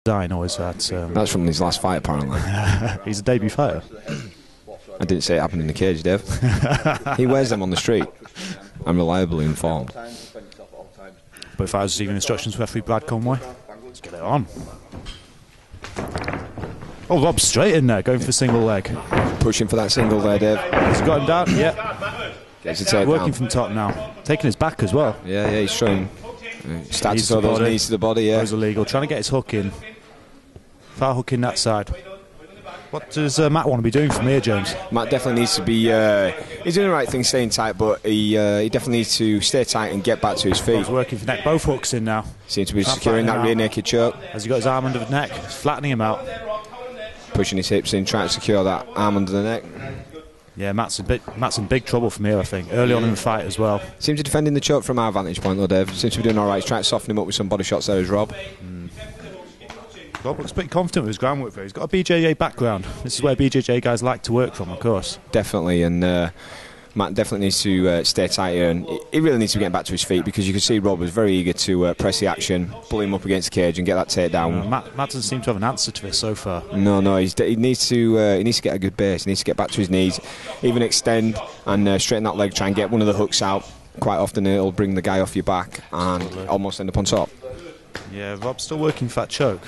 design always that. That's from his last fight, apparently. He's a debut fighter. I didn't say it happened in the cage, Dave. He wears them on the street. I'm reliably informed. But if I was receiving instructions from referee Brad Conway, let's get it on. Oh, Rob's straight in there, going for the single leg. Pushing for that single there, Dave. He's got him down, yeah. Gets a takedown. Working from top now. Taking his back as well. Yeah, he's showing. Starts to throw those knees to the body, yeah. That was illegal. Trying to get his hook in. Far hook in that side. What does Matt want to be doing from here, James? Matt definitely needs to be. He's doing the right thing, staying tight, but he definitely needs to stay tight and get back to his feet. He's working for neck. Both hooks in now. Seems to be securing that rear naked choke. Has he got his arm under the neck? He's flattening him out. Pushing his hips in, trying to secure that arm under the neck. Yeah, Matt's in big trouble from here, I think. Early on in the fight as well. Seems to be defending the choke from our vantage point, though, Dave. Seems to be doing all right. He's trying to soften him up with some body shots there as Rob. Rob looks pretty confident with his groundwork there. He's got a BJJ background. This is where BJJ guys like to work from, of course. Definitely, and Matt definitely needs to stay tight here, and he really needs to be getting back to his feet, because you can see Rob was very eager to press the action, pull him up against the cage and get that takedown. Matt doesn't seem to have an answer to this so far. No, he needs to get a good base. He needs to get back to his knees, even extend and straighten that leg, try and get one of the hooks out. Quite often it'll bring the guy off your back and almost end up on top. Yeah, Rob's still working for that choke.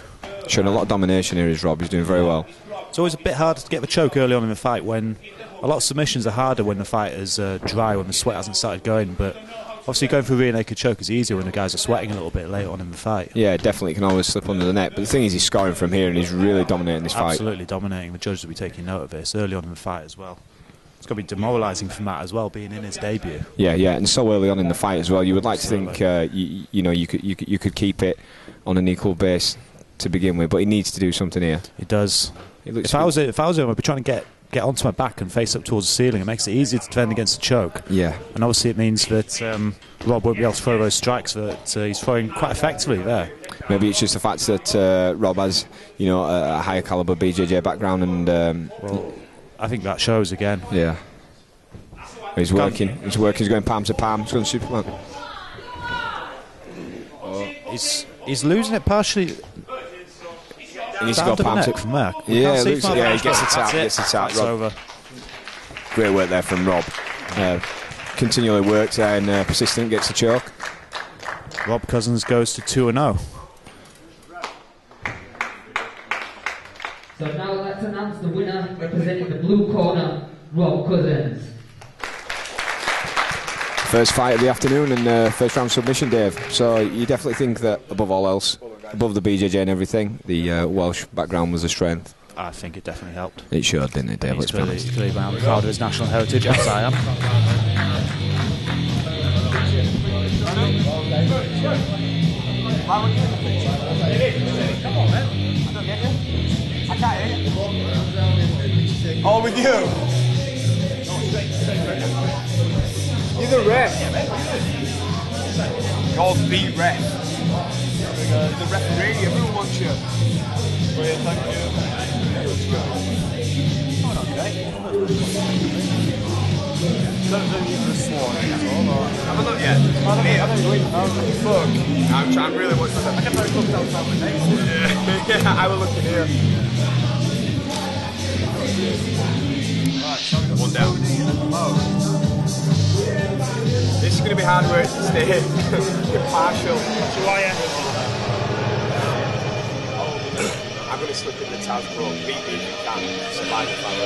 Showing a lot of domination here is Rob. He's doing very well. It's always a bit harder to get the choke early on in the fight, when a lot of submissions are harder when the fight is dry, when the sweat hasn't started going, but obviously going for a rear naked choke is easier when the guys are sweating a little bit later on in the fight. Yeah, definitely can always slip under the net, but the thing is he's scoring from here and he's really dominating this fight. Absolutely dominating. The judges will be taking note of this early on in the fight as well. It's going to be demoralising for Matt as well, being in his debut. Yeah, and so early on in the fight as well. You would like to think you could keep it on an equal base to begin with, but he needs to do something here. He does. If I was him, I'd be trying to get onto my back and face up towards the ceiling. It makes it easier to defend against a choke. Yeah. And obviously it means that Rob won't be able to throw those strikes that he's throwing quite effectively there. Maybe it's just the fact that Rob has, a higher caliber BJJ background, and well, I think that shows again. Yeah. He's working. He's going palm to palm. He's going Superman. He's losing it partially. He needs to go palm to from there. He gets the tap. That's over. Great work there from Rob. Continually worked there and persistent, gets the choke. Rob Couzens goes to 2-0. So now let's announce the winner, representing the blue corner, Rob Couzens. First fight of the afternoon and first round submission, Dave. So you definitely think that above all else, above the BJJ and everything, the Welsh background was a strength? I think it definitely helped. It showed, didn't it, Dave? He's clearly proud of his national heritage, as I am. All with you. You're the ref. You're the ref. The referee, everyone wants you. Brilliant, thank you. Oh, okay. Have a look yet? I'm really watching that. I can probably look outside my name. Yeah, I will look in here. Right, one down. This is going to be hard work to stay impartial. I'm going to slip in the Taz, bro. Beat me if you can. Survive the fight.